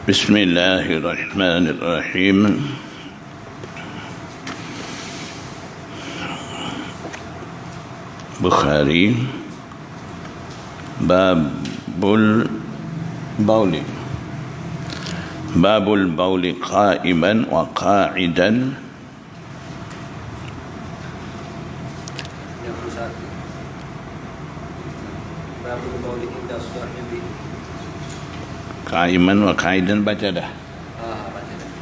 Bismillahirrahmanirrahim. Bukhari Babul Bauli qa'iman wa qa'idan. Babul Bauli inda sahibi. Qa'iman wa qa'idan baca dah. Baca dah.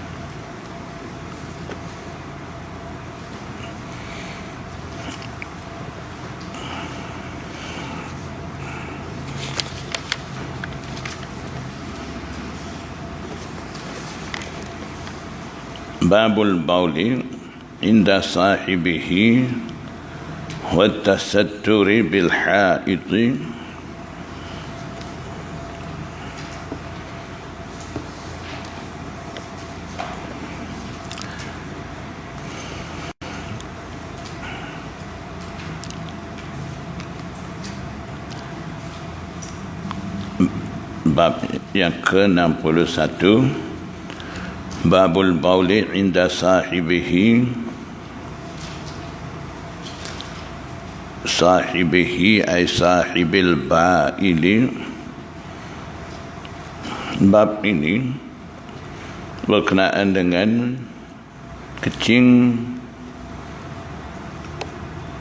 Babul bauli inda sahibihi wa tasatturi bil haiti. Bab yang ke-61, Babul bauli inda sahibihi ay sahibil ba'ili. Bab ini berkenaan dengan kencing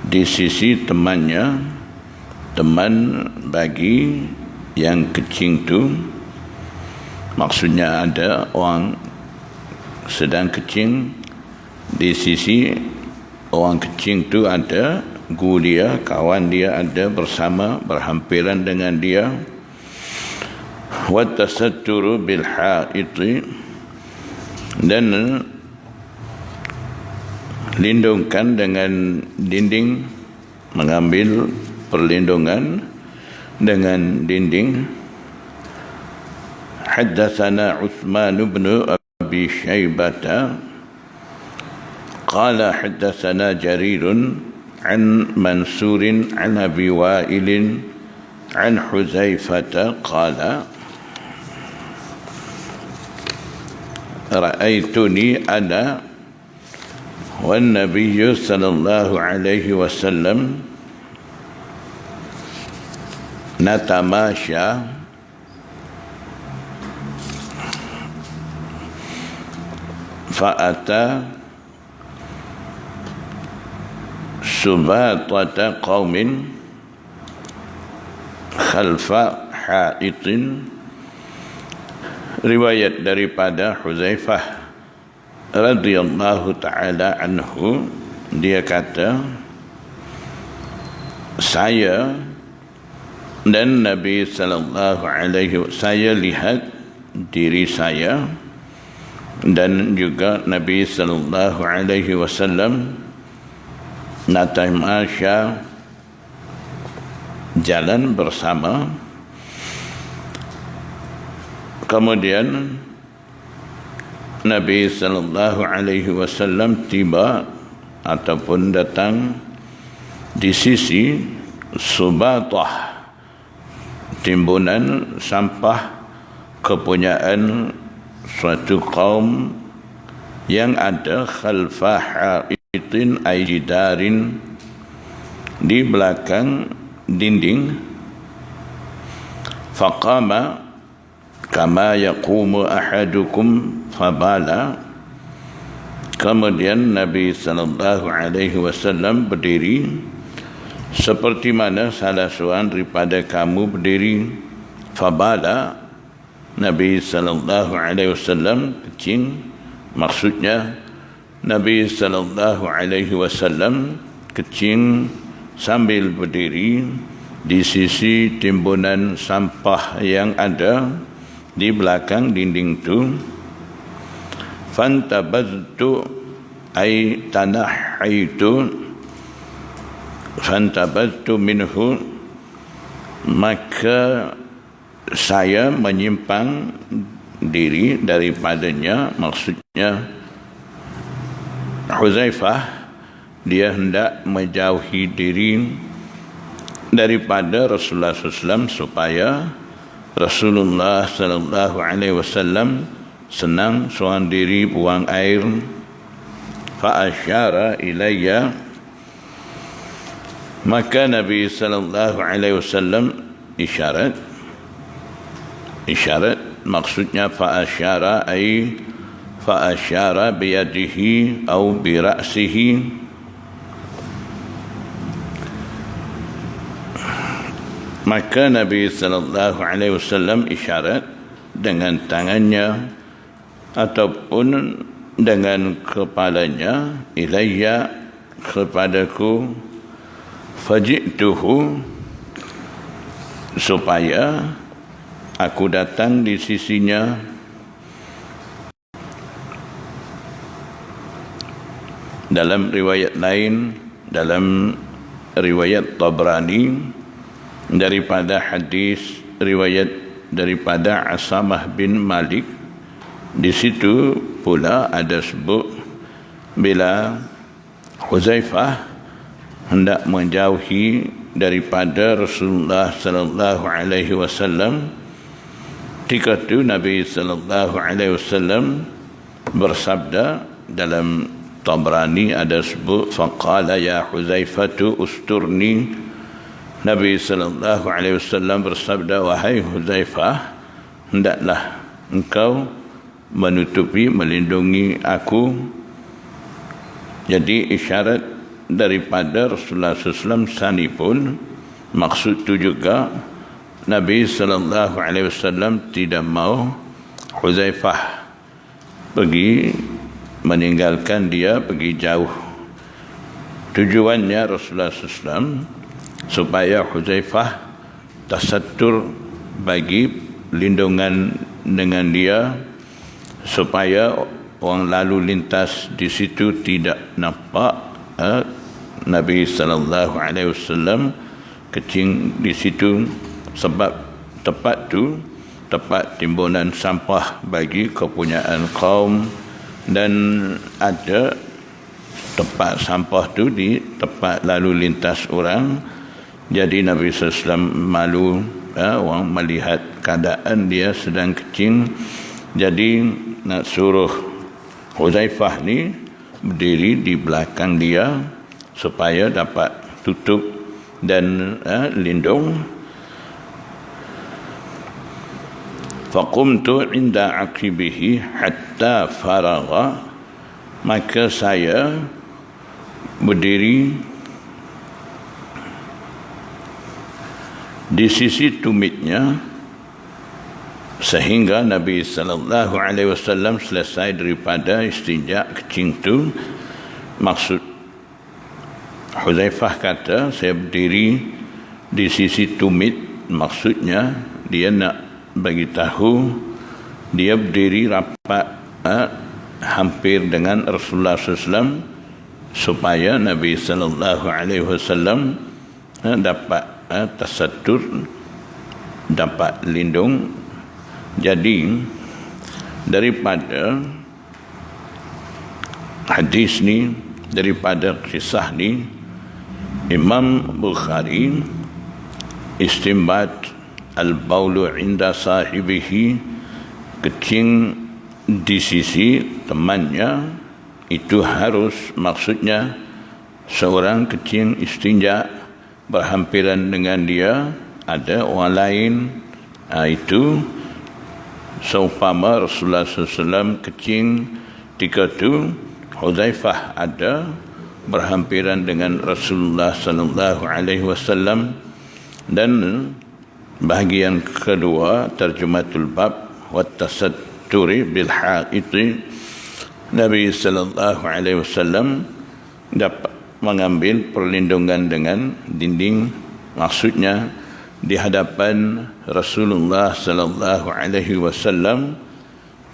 di sisi temannya, teman bagi yang kencing tu, maksudnya ada orang sedang kencing di sisi orang kencing tu, ada guru dia, kawan dia ada bersama, berhampiran dengan dia. Wa tasatturu bil haiti, dan lindungkan dengan dinding, mengambil perlindungan dengan dinding. Haddatsana Utsman bin Abi Syaibah qala haddatsana Jarir an Mansur an Abi Wa'il an Huzaifah qala ra'aituni ana wan Nabiy sallallahu alaihi wasallam natamasya fa'ata subatata qaumin khalfa haitin. Riwayat daripada Huzaifah radhiyallahu ta'ala anhu, dia kata, saya dan Nabi sallallahu alaihi wasallam, saya lihat diri saya dan juga Nabi sallallahu alaihi wasallam natamasya, jalan bersama. Kemudian Nabi sallallahu alaihi wasallam tiba ataupun datang di sisi subatah, timbunan sampah kepunyaan suatu kaum yang ada khalfa haitin ay jidarin, di belakang dinding. Faqama kama yaqumu ahadukum fabala. Kemudian Nabi sallallahu alaihi wasallam berdiri seperti mana salah seorang daripada kamu berdiri. Fabala, Nabi sallallahu alaihi wasallam kencing, maksudnya Nabi sallallahu alaihi wasallam kencing sambil berdiri di sisi timbunan sampah yang ada di belakang dinding tu. Fantabaztu ay tanahaitu, fantabaztu minhu, maka saya menyimpang diri daripadanya. Maksudnya Huzaifah, dia hendak menjauhi diri daripada Rasulullah SAW supaya Rasulullah sallallahu alaihi wasallam senang seorang diri buang air. Fa asyara ilayya, maka Nabi sallallahu alaihi wasallam isyarat maksudnya fa asyara ay fa asyara bi yadihi atau bi ra'sihi, maka Nabi sallallahu alaihi wasallam isyarat dengan tangannya ataupun dengan kepalanya, ilayya, kepadaku, faji'tuhu, supaya aku datang di sisinya. Dalam riwayat lain, dalam riwayat Tabrani, daripada hadis riwayat daripada Asamah bin Malik, di situ pula ada sebut bila Huzaifah hendak menjauhi daripada Rasulullah sallallahu alaihi wasallam, ketika itu Nabi sallallahu alaihi wasallam bersabda, dalam Tabrani ada sebut faqala ya Huzaifatu usturni, Nabi sallallahu alaihi wasallam bersabda, wahai Huzaifah, hendaklah engkau menutupi, melindungi aku. Jadi isyarat daripada Rasulullah SAW sani pun, maksud itu juga Nabi sallallahu alaihi wasallam tidak mau Huzaifah pergi, meninggalkan dia pergi jauh. Tujuannya Rasulullah SAW supaya Huzaifah tasattur, bagi lindungan dengan dia, supaya orang lalu lintas di situ tidak nampak Nabi sallallahu alaihi wasallam kecing di situ, sebab tempat tu tempat timbunan sampah bagi kepunyaan kaum, dan ada tempat sampah tu di tempat lalu lintas orang. Jadi Nabi SAW malu orang melihat keadaan dia sedang kecing. Jadi nak suruh Huzaifah ni berdiri di belakang dia supaya dapat tutup dan lindung. Faqumtu inda aqibihi hatta faragha, maka saya berdiri di sisi tumitnya sehingga Nabi sallallahu alaihi wasallam selesai daripada istinja kecing tu. Maksud Huzaifah kata saya berdiri di sisi tumit, maksudnya dia nak bagi tahu dia berdiri rapat hampir dengan Rasulullah SAW supaya Nabi sallallahu alaihi wasallam dapat tasattur, dapat lindung. Jadi daripada hadis ni, daripada kisah ni, Imam Bukhari istimbat al-baulu inda sahibihi, kecing di sisi temannya, itu harus, maksudnya seorang kecing istinja berhampiran dengan dia, ada orang lain, itu seumpama Rasulullah SAW kecing ketika itu Huzaifah ada berhampiran dengan Rasulullah sallallahu alaihi wasallam. Dan bahagian kedua terjematul bab wa tasatturi bil haiti, Nabi sallallahu alaihi wasallam dapat mengambil perlindungan dengan dinding, maksudnya di hadapan Rasulullah sallallahu alaihi wasallam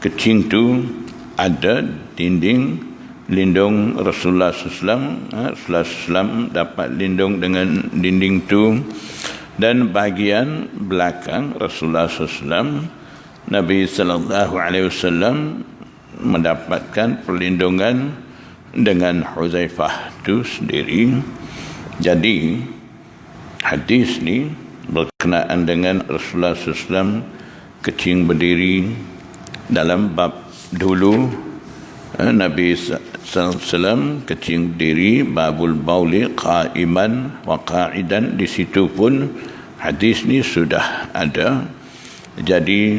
kecing tu ada dinding lindung Rasulullah SAW. Rasulullah SAW dapat lindung dengan dinding tu. Dan bahagian belakang Rasulullah SAW, Nabi sallallahu alaihi wasallam mendapatkan perlindungan dengan Huzaifah itu sendiri. Jadi hadis ni berkenaan dengan Rasulullah SAW kecing berdiri dalam bab dulu. Nabi SAW kecing berdiri, babul bauli qa'iman wa qa'idan. Di situ pun hadis ni sudah ada. Jadi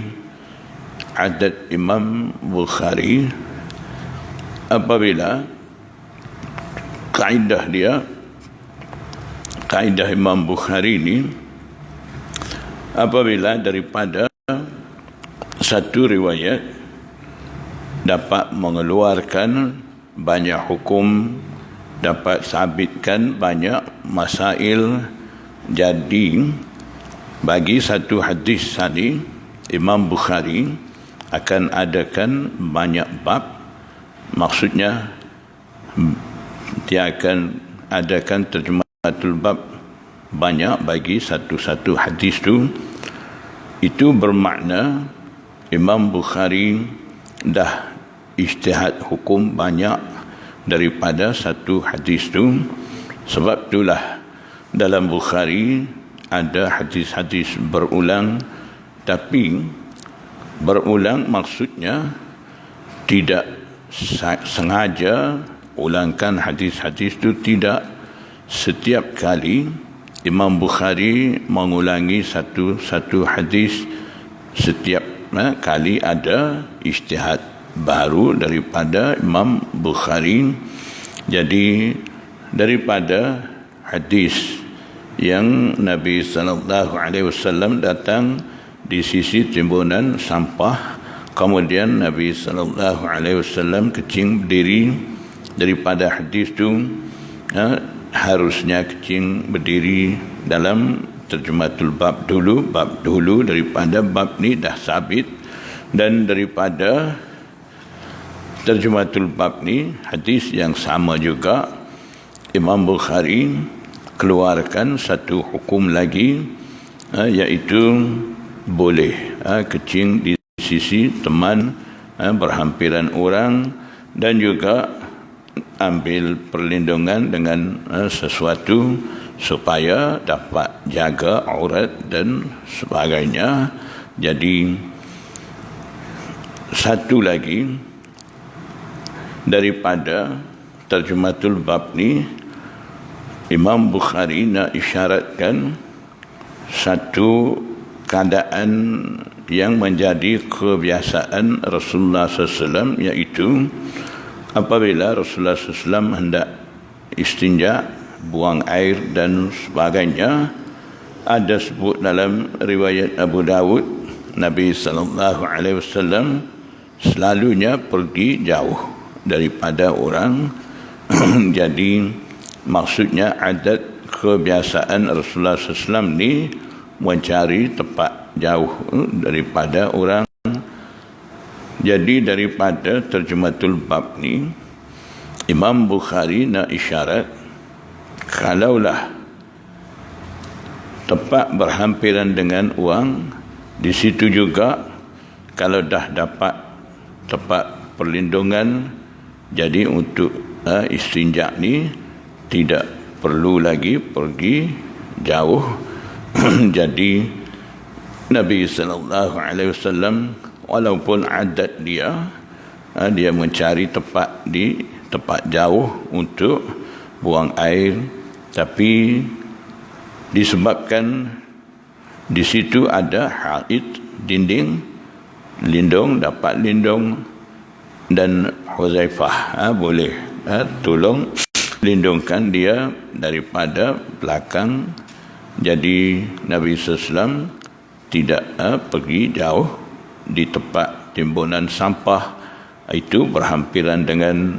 adat Imam Bukhari apabila kaedah Imam Bukhari ni, apabila daripada satu riwayat dapat mengeluarkan banyak hukum, dapat sabitkan banyak masail. Jadi bagi satu hadis tadi, Imam Bukhari akan adakan banyak bab. Maksudnya dia akan adakan terjemahatul bab banyak bagi satu-satu hadis tu. Itu bermakna Imam Bukhari dah ijtihad hukum banyak daripada satu hadis tu. Sebab itulah dalam Bukhari ada hadis-hadis berulang, tapi berulang maksudnya tidak sengaja ulangkan hadis-hadis itu. Tidak, setiap kali Imam Bukhari mengulangi satu hadis, setiap kali ada ijtihad baru daripada Imam Bukhari. Jadi daripada hadis yang Nabi SAW datang di sisi timbunan sampah, kemudian Nabi SAW kecing berdiri. Daripada hadis itu harusnya kecing berdiri dalam terjematul bab dulu daripada bab ni dah sabit. Dan daripada terjematul bab ni, hadis yang sama juga, Imam Bukhari keluarkan satu hukum lagi, iaitu boleh kecing di sisi teman berhampiran orang, dan juga ambil perlindungan dengan sesuatu supaya dapat jaga aurat dan sebagainya. Jadi satu lagi daripada terjematul bab ni, Imam Bukhari nak isyaratkan satu keadaan yang menjadi kebiasaan Rasulullah SAW, iaitu apabila Rasulullah SAW hendak istinja, buang air dan sebagainya, ada sebut dalam riwayat Abu Dawud, Nabi SAW selalunya pergi jauh daripada orang. Jadi maksudnya adat kebiasaan Rasulullah SAW ni mencari tempat jauh daripada orang. Jadi daripada terjematul bab ni, Imam Bukhari nak isyarat, kalaulah tempat berhampiran dengan orang, di situ juga kalau dah dapat tempat perlindungan, jadi untuk istinja ni tidak perlu lagi pergi jauh. Jadi Nabi SAW walaupun adat dia mencari tempat di tempat jauh untuk buang air, tapi disebabkan di situ ada haid, dinding, lindung, dapat lindung, dan Huzaifah boleh tolong lindungkan dia daripada belakang. Jadi Nabi SAW tidak pergi jauh di tempat timbunan sampah itu berhampiran dengan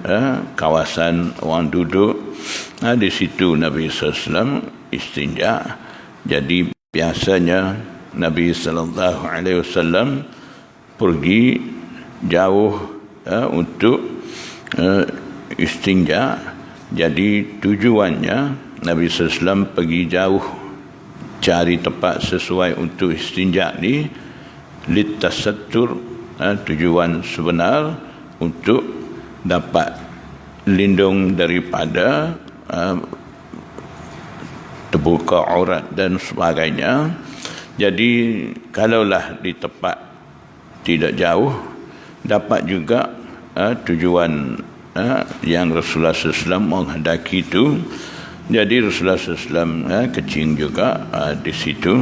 kawasan orang duduk. Di situ Nabi SAW istinja. Jadi biasanya Nabi SAW pergi jauh untuk istinja. Jadi tujuannya Nabi SAW pergi jauh cari tempat sesuai untuk istinja ni litasattur, tujuan sebenar untuk dapat lindung daripada terbuka aurat dan sebagainya. Jadi kalaulah di tempat tidak jauh, dapat juga tujuan yang Rasulullah SAW menghendaki itu. Jadi Rasulullah SAW kencing juga di situ.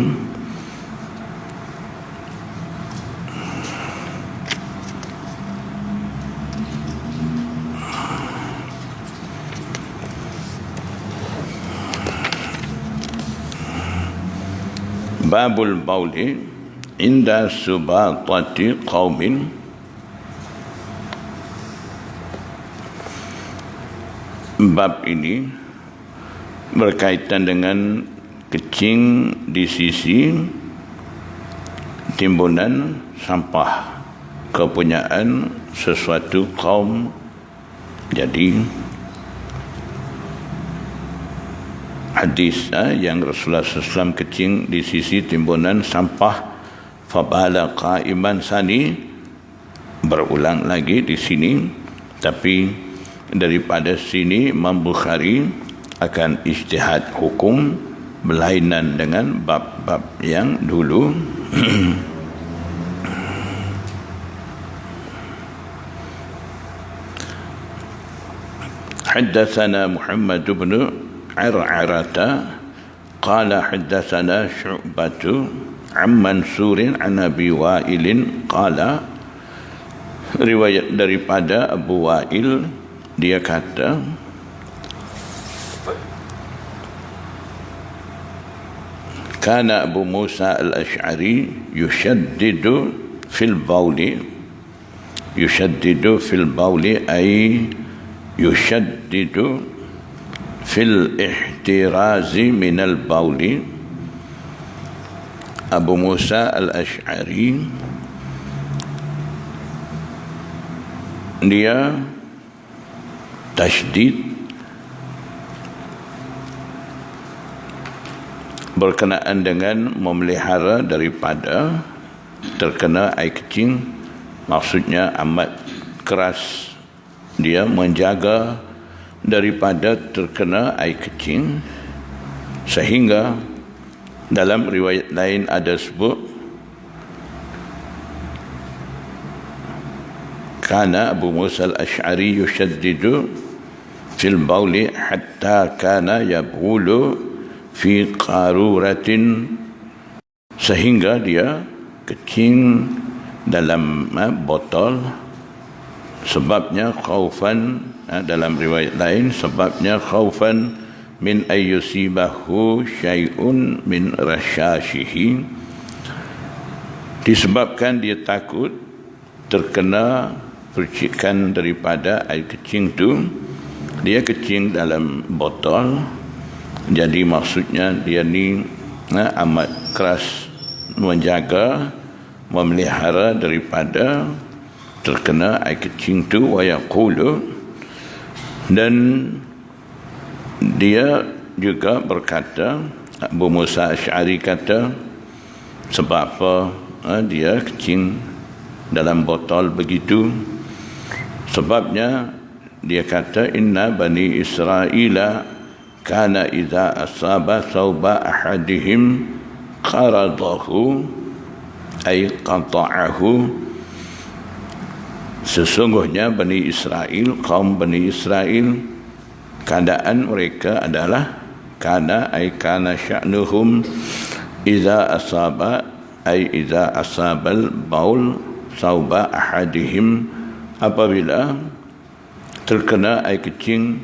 Babul bauli inda subatati qaumin. Bab ini berkaitan dengan kencing di sisi timbunan sampah kepunyaan sesuatu kaum. Jadi hadis yang Rasulullah SAW kencing di sisi timbunan sampah fabala qaiman sani, berulang lagi di sini, tapi daripada sini Imam Bukhari akan ijtihad hukum berlainan dengan bab-bab yang dulu. Haddatsana Muhammad bin Ar'arata qala haddatsana Syu'batu an Mansurin an Abi Wa'ilin qala, riwayat daripada Abu Wa'il, dia kata kana Abu Musa al-Ash'ari yushaddidu fil bawli. Yushaddidu fil bawli ay yushaddidu fil ihtirazi minal bawli. Abu Musa al-Ash'ari dia tasydid berkenaan dengan memelihara daripada terkena air kecing. Maksudnya amat keras dia menjaga daripada terkena air kecing, sehingga dalam riwayat lain ada sebut kana Abu Musa al-Ash'ari yushaddidu fil bawli hatta kana yabulu fi qaruratin, sehingga dia kencing dalam botol. Sebabnya khaufan, dalam riwayat lain sebabnya khaufan min ayyusibahu syai'un min rasyashihi, disebabkan dia takut terkena percikan daripada air kecing tu. Dia kecing dalam botol, jadi maksudnya dia ni amat keras menjaga, memelihara daripada terkena air kecing tu. Wa yaqulu, dan dia juga berkata, Abu Musa Asy'ari kata, sebab apa dia kecing dalam botol begitu? Sebabnya dia kata inna bani Israila kana idza asaba thawba ahadihim qaradahu ay qata'ahu. Sesungguhnya Bani Israel, kaum Bani Israel, keadaan mereka adalah kana ay kana sya'nuhum idza asaba ay idza asabal baul thawba ahadihim, apabila terkena air kecing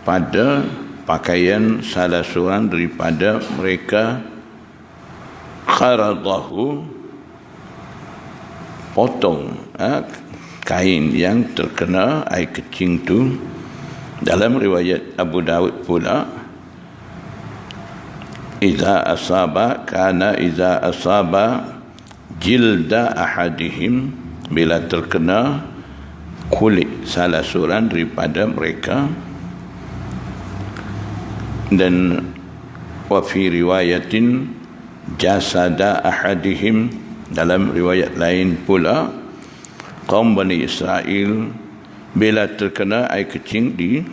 pada pakaian salah seorang daripada mereka, kharadahu, potong kain yang terkena air kecing tu. Dalam riwayat Abu Dawud pula, iza asaba kana iza asaba jilda ahadihim, bila terkena kulit salah seorang daripada mereka. Dan wa fi riwayatin jasada ahadihim, dalam riwayat lain pula kaum Bani Israel bila terkena air kecing di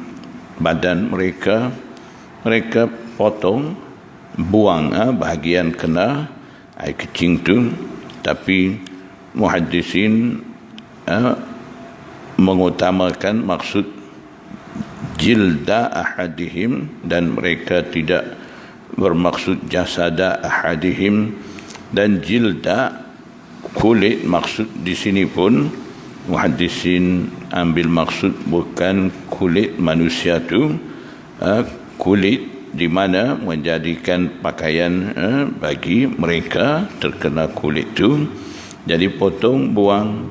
badan mereka, mereka potong buang bahagian kena air kecing tu, tapi muhaddisin mengutamakan maksud jilda ahadihim, dan mereka tidak bermaksud jasada ahadihim. Dan jilda kulit, maksud di sini pun muhaddisin ambil maksud bukan kulit manusia tu, kulit di mana menjadikan pakaian bagi mereka terkena kulit tu, jadi potong buang.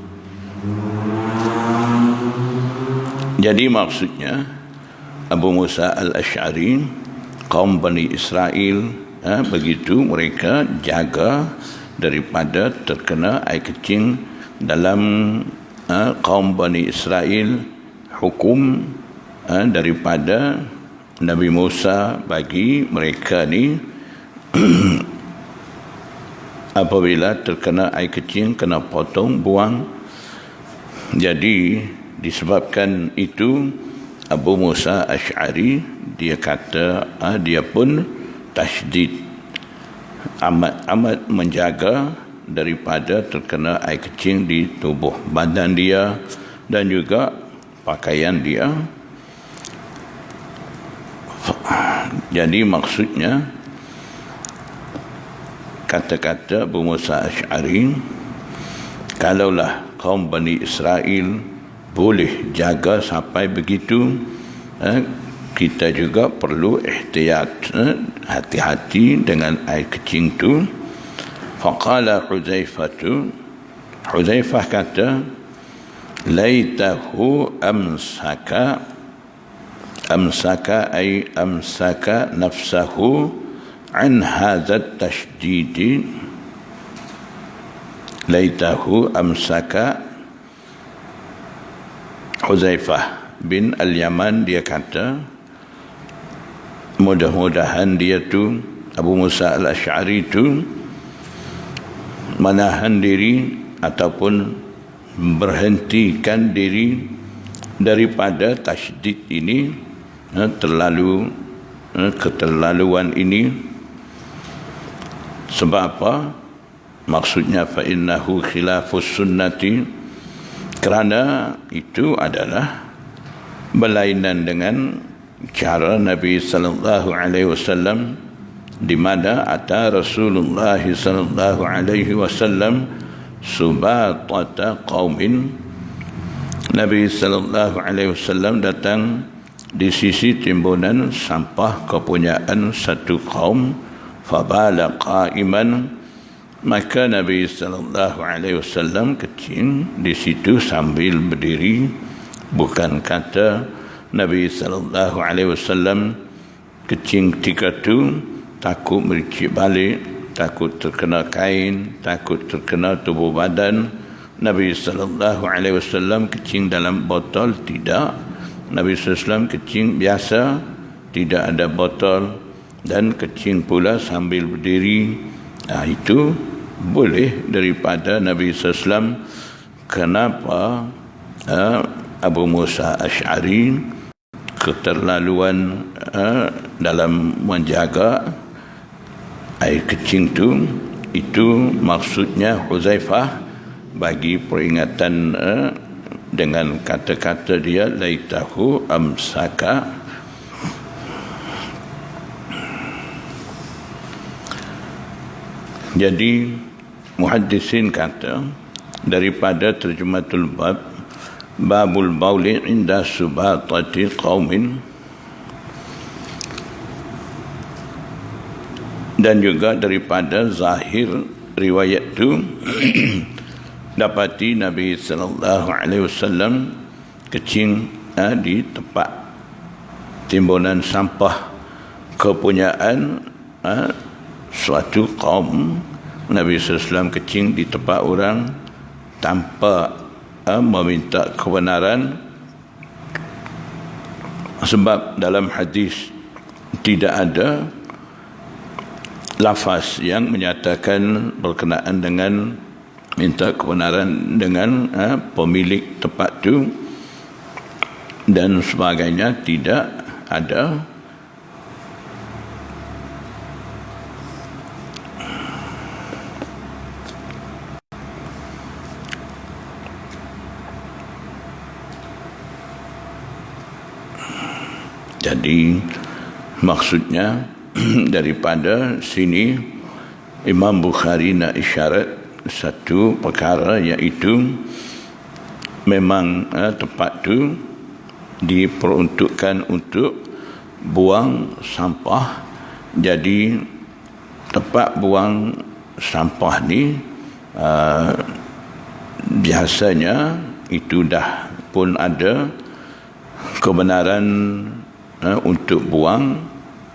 Jadi maksudnya Abu Musa al-Ash'ari, kaum Bani Israel, begitu mereka jaga daripada terkena air kecing dalam kaum Bani Israel, hukum daripada Nabi Musa bagi mereka ni apabila terkena air kecing kena potong buang. Jadi disebabkan itu Abu Musa Ash'ari dia kata dia pun tasydid, amat menjaga daripada terkena air kecing di tubuh badan dia dan juga pakaian dia. Jadi maksudnya kata-kata Abu Musa Ash'ari, kalaulah kaum Bani Israel boleh jaga sampai begitu, kita juga perlu ihtiyat, hati-hati dengan air kecing tu. Faqala Huzaifah kata, laitahu amsaka ay amsaka nafsahu an hadha tashdid. Laitahu amsaka. Huzaifah bin al-Yaman dia kata, mudah-mudahan dia tu Abu Musa al-Ash'ari tu menahan diri ataupun berhentikan diri daripada tasydid ini, keterlaluan ini. Sebab apa? Maksudnya fa innahu khilafus sunnati, kerana itu adalah berlainan dengan cara Nabi sallallahu alaihi wasallam, di mana ata Rasulullah sallallahu alaihi wasallam subatata qaumin. Nabi sallallahu alaihi wasallam datang di sisi timbunan sampah kepunyaan satu kaum, fabala qa'iman, maka Nabi sallallahu alaihi wasallam kecing di situ sambil berdiri. Bukan kata Nabi sallallahu alaihi wasallam kecing ketika tu takut mericik balik, takut terkena kain, takut terkena tubuh badan. Nabi sallallahu alaihi wasallam kecing dalam botol, tidak. Nabi sallallahu alaihi wasallam kecing biasa, tidak ada botol, dan kecing pula sambil berdiri. Itu boleh daripada Nabi sallallahu alaihi wasallam. Kenapa Abu Musa Ash'ari keterlaluan dalam menjaga air kecing tu? Itu maksudnya Huzaifah bagi peringatan dengan kata-kata dia, laitahu amsaka. Jadi muhaddisin kata daripada terjematul bab, babul bauli inda subatati qaumin, dan juga daripada zahir riwayat tu dapati Nabi sallallahu alaihi wasallam kecing di tempat timbunan sampah kepunyaan suatu kaum. Nabi sallallahu alaihi wasallam kecing di tempat orang tanpa meminta kebenaran, sebab dalam hadis tidak ada lafaz yang menyatakan berkenaan dengan minta kebenaran dengan pemilik tempat tu dan sebagainya. Tidak ada. Jadi maksudnya daripada sini Imam Bukhari nak isyarat satu perkara, iaitu memang tempat tu diperuntukkan untuk buang sampah. Jadi tempat buang sampah ni biasanya itu dah pun ada kebenaran untuk buang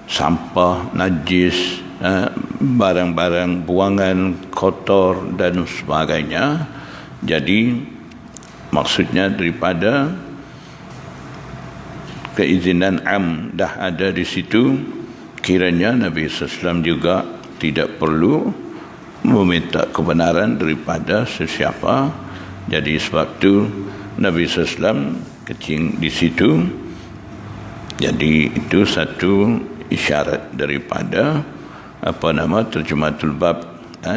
sampah najis, barang-barang buangan kotor dan sebagainya. Jadi maksudnya daripada keizinan am dah ada di situ, kiranya Nabi SAW juga tidak perlu meminta kebenaran daripada sesiapa. Jadi sebab tu Nabi SAW kencing di situ. Jadi itu satu isyarat daripada terjematul bab,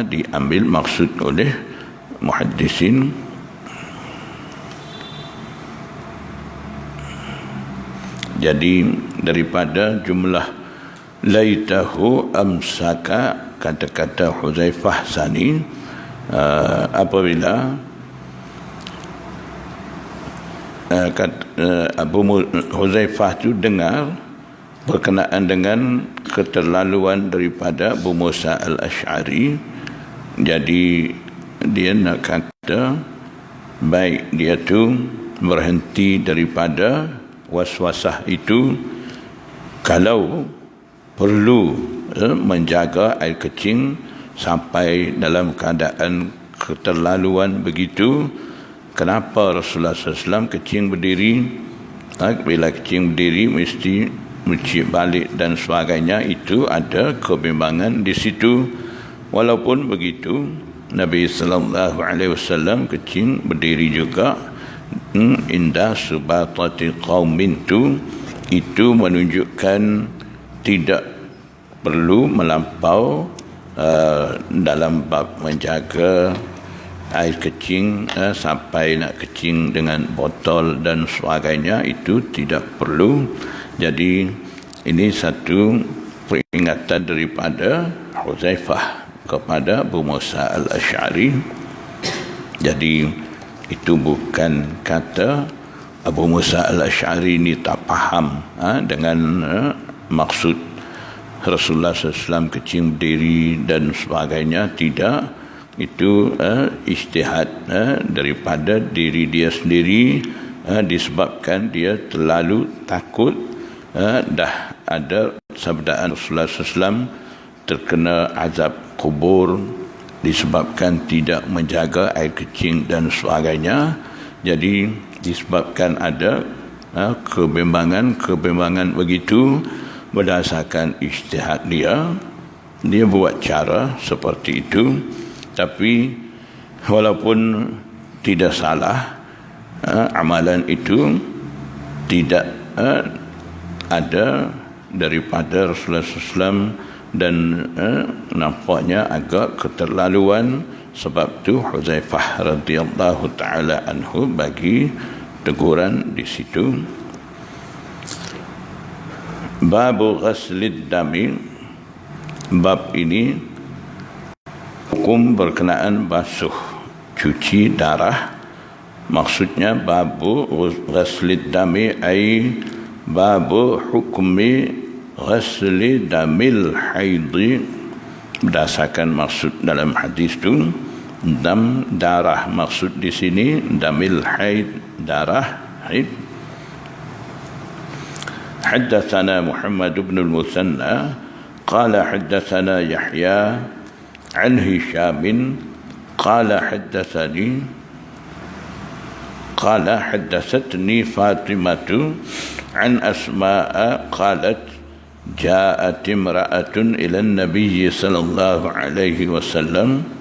diambil maksud oleh muhaddisin. Jadi daripada jumlah laitahu amsaka, kata-kata Huzaifah sani, apabila Abu Huzaifah tu dengar berkenaan dengan keterlaluan daripada Abu Musa al-Ash'ari, jadi dia nak kata baik dia tu berhenti daripada waswasah itu, kalau perlu menjaga air kecing sampai dalam keadaan keterlaluan begitu. Kenapa Rasulullah SAW kecing berdiri? Bila kecing berdiri mesti mencik balik dan sebagainya. Itu ada kebimbangan di situ. Walaupun begitu, Nabi SAW kecing berdiri juga. Indah subatati qaumin tu, itu menunjukkan tidak perlu melampau dalam bab menjaga air kecing sampai nak kecing dengan botol dan sebagainya, itu tidak perlu. Jadi ini satu peringatan daripada Huzaifah kepada Abu Musa al-Ash'ari. Jadi itu bukan kata Abu Musa al-Ash'ari ni tak faham dengan maksud Rasulullah SAW kecing berdiri dan sebagainya. Tidak. Itu ijtihad daripada diri dia sendiri, disebabkan dia terlalu takut. Dah ada sabdaan Rasulullah SAW terkena azab kubur disebabkan tidak menjaga air kecing dan sebagainya. Jadi disebabkan ada kebimbangan begitu, berdasarkan ijtihad dia buat cara seperti itu. Tapi walaupun tidak salah, amalan itu tidak ada daripada Rasulullah SAW, dan nampaknya agak keterlaluan. Sebab tu Huzaifah radhiyallahu ta'ala anhu bagi teguran di situ. Babu ghaslid dami, bab ini hukum berkenaan basuh cuci darah. Maksudnya babu ghaslid dami ay babu hukmi ghasli damil haidi, berdasarkan maksud dalam hadis tu. Dam darah, maksud di sini damil haid, darah haid. Haddatsana Muhammad bin al-Musanna qala haddatsana Yahya an Hisham qala haddatsatni Fatimah an Asma'a qalat ja'at imra'atun ila an-nabiy sallallahu alaihi wasallam.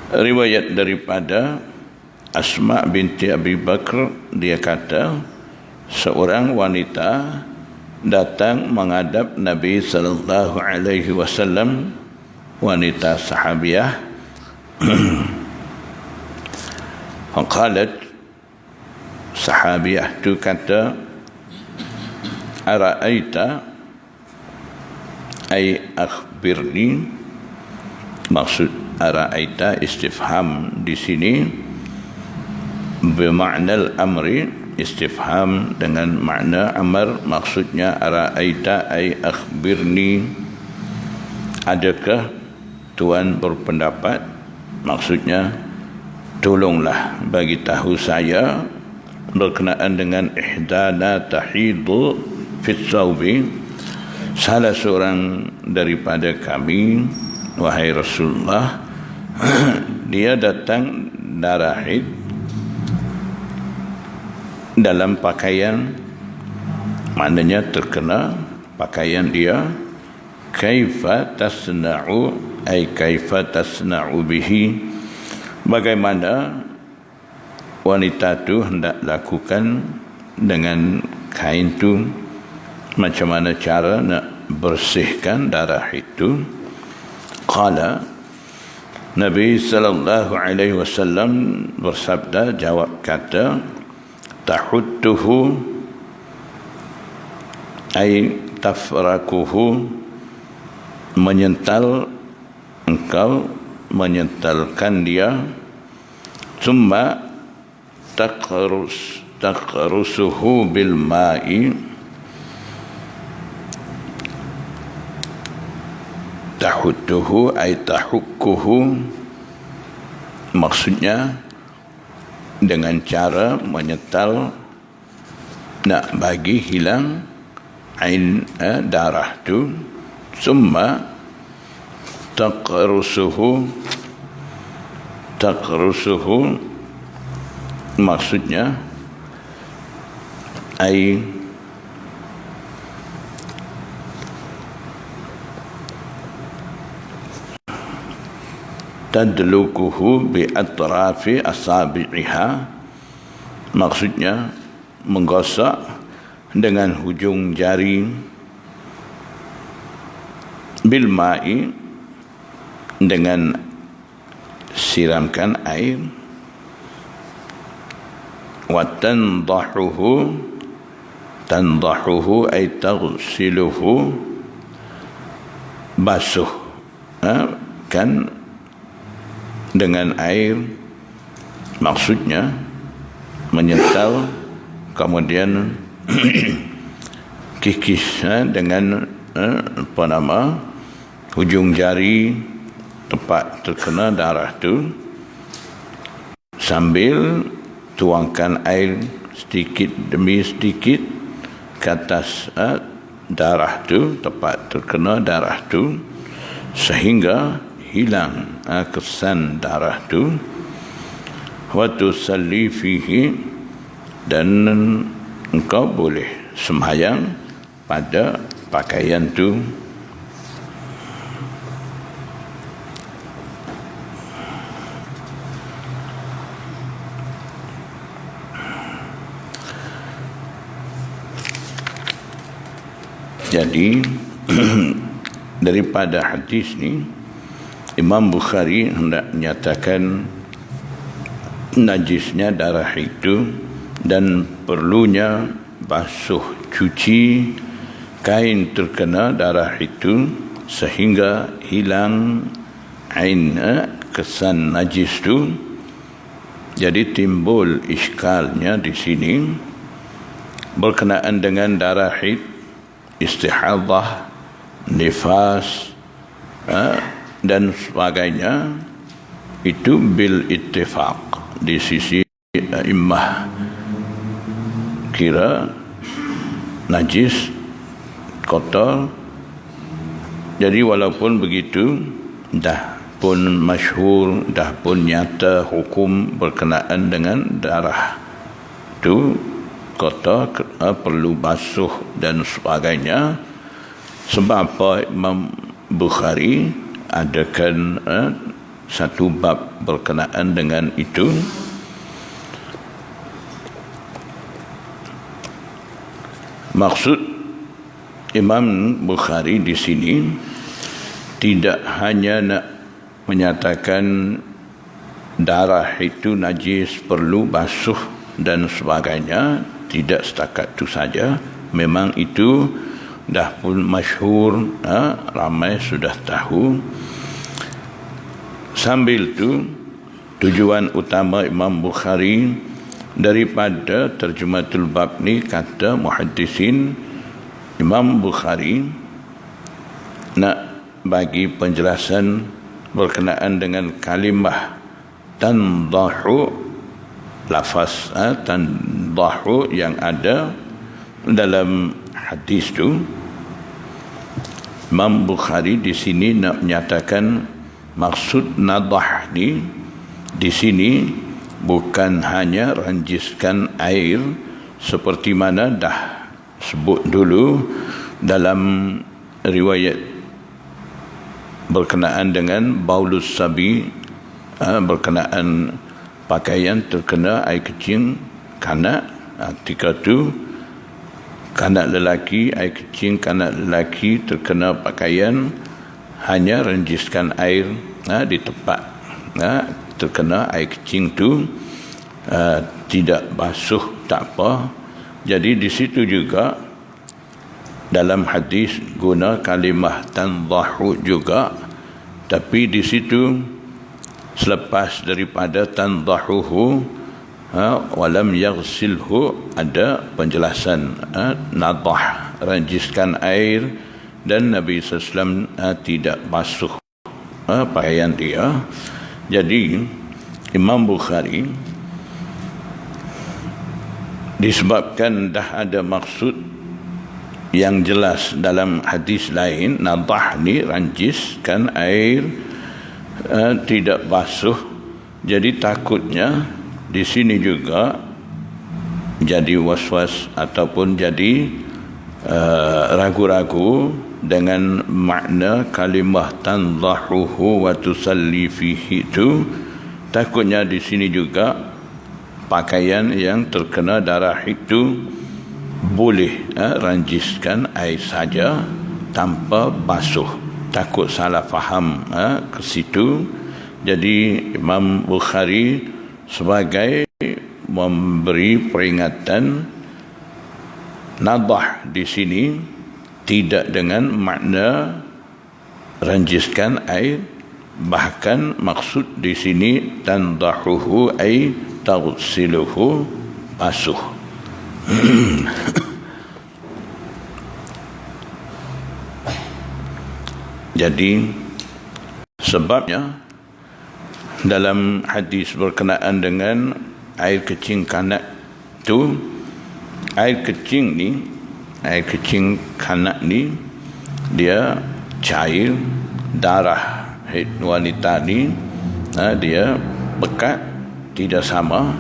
Riwayat daripada Asma binti Abi Bakr, dia kata seorang wanita datang menghadap Nabi sallallahu alaihi wasallam, wanita sahabiah. Faqalat, sahabiah tu kata, ara'aita ay akhbirni, maksud ara'aita istifham di sini bermakna amri, istifham dengan makna amr, maksudnya ara'aita ay akhbirni, adakah tuan berpendapat, maksudnya tolonglah bagi tahu saya berkenaan dengan ihdana tahidu fit thawbi, salah seorang daripada kami wahai Rasulullah dia datang darah haid dalam pakaian, maknanya terkena pakaian dia. Kaifa tasna'u ay kaifa tasna'u bihi, bagaimana wanita tu hendak lakukan dengan kain tu, macam mana cara nak bersihkan darah itu. Qala, Nabi sallallahu alaihi wasallam bersabda, jawab kata, tahuttuhu ay tafrakuhu, menyental, engkau menyentalkan dia. Summa taqrusuhu bil ma'i, tahuttuhu ay tahukkuhu, maksudnya dengan cara menyental, nak bagi hilang ain darah tu. Summa taqrusuhu maksudnya ay tadlukuhu bi atrafi asabi'iha, maksudnya menggosok dengan hujung jari, bil ma'i dengan siramkan air, wa tandahuhu ay taghsiluhu, basuh kan dengan air, maksudnya menyental kemudian kikis dengan hujung jari tempat terkena darah tu, sambil tuangkan air sedikit demi sedikit ke atas darah tu, tempat terkena darah tu, sehingga hilang kesan darah tu. Wa tusalli fihi, dan engkau boleh sembahyang pada pakaian tu. Jadi daripada hadis ni Imam Bukhari hendak menyatakan najisnya darah itu dan perlunya basuh cuci kain terkena darah itu sehingga hilang ain kesan najis itu. Jadi timbul iskalnya di sini berkenaan dengan darah haid, istihadah, nifas dan sebagainya, itu bil ittifaq di sisi imah kira najis, kotor. Jadi walaupun begitu, dah pun masyhur, dah pun nyata hukum berkenaan dengan darah itu kotor, perlu basuh dan sebagainya. Sebab apa Imam Bukhari adakan satu bab berkenaan dengan itu. Maksud Imam Bukhari di sini tidak hanya nak menyatakan darah itu najis, perlu basuh dan sebagainya, tidak setakat itu saja, memang itu dah pun masyhur, ramai sudah tahu. Sambil tu tujuan utama Imam Bukhari daripada terjematul bab ni, kata muhaddisin, Imam Bukhari nak bagi penjelasan berkenaan dengan kalimah tandahu, lafaz tandahu yang ada dalam hadis tu. Imam Bukhari di sini nak menyatakan maksud nadah ni di sini bukan hanya ranjiskan air seperti mana dah sebut dulu dalam riwayat berkenaan dengan baulus sabi, berkenaan pakaian terkena air kecing kanak. Ketika tu kanak lelaki, air kecing kanak lelaki terkena pakaian, hanya ranjiskan air di tempat terkena air kecing tu, tidak basuh, tak apa. Jadi di situ juga dalam hadis guna kalimah tandahu juga, tapi di situ selepas daripada tandahuhu walam yaghsilhu ada penjelasan nadah, ranjiskan air, dan Nabi SAW tidak basuh pakaian dia. Jadi Imam Bukhari disebabkan dah ada maksud yang jelas dalam hadis lain, nadah ni ranjiskan air, tidak basuh. Jadi takutnya di sini juga jadi was-was ataupun jadi ragu-ragu dengan makna kalimah tandahuhu wa tusalli fihi itu. Takutnya di sini juga pakaian yang terkena darah itu boleh ranjiskan air saja tanpa basuh. Takut salah faham ke situ. Jadi Imam Bukhari sebagai memberi peringatan, nadah di sini tidak dengan makna ranjiskan air, bahkan maksud di sini tandahuhu ay taghsiluhu, basuh. Jadi sebabnya dalam hadis berkenaan dengan air kecing kanak tu, air kecing ni, air kecing kanak ni dia cair, darah wanita ni dia pekat, tidak sama.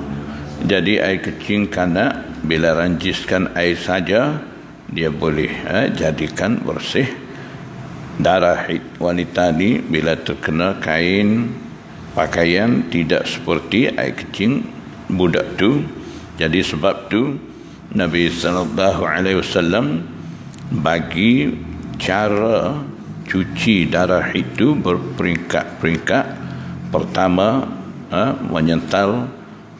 Jadi air kecing kanak bila ranjiskan air saja dia boleh jadikan bersih. Darah wanita ni bila terkena kain pakaian tidak seperti air kecing budak tu. Jadi sebab tu Nabi SAW bagi cara cuci darah itu berperingkat-peringkat. Pertama menyental,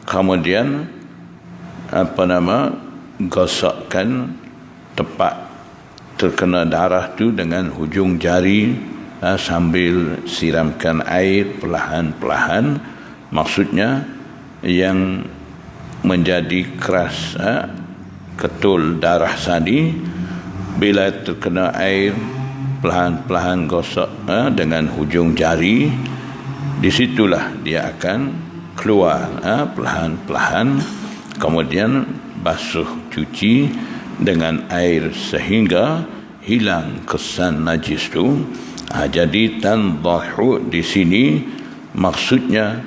kemudian gosokkan tempat terkena darah tu dengan hujung jari sambil siramkan air perlahan-perlahan. Maksudnya yang menjadi keras ketul darah tadi, bila terkena air perlahan-perlahan gosok dengan hujung jari, disitulah dia akan keluar perlahan-perlahan. Kemudian basuh, cuci dengan air sehingga hilang kesan najis tu. Jadi tandahu di sini maksudnya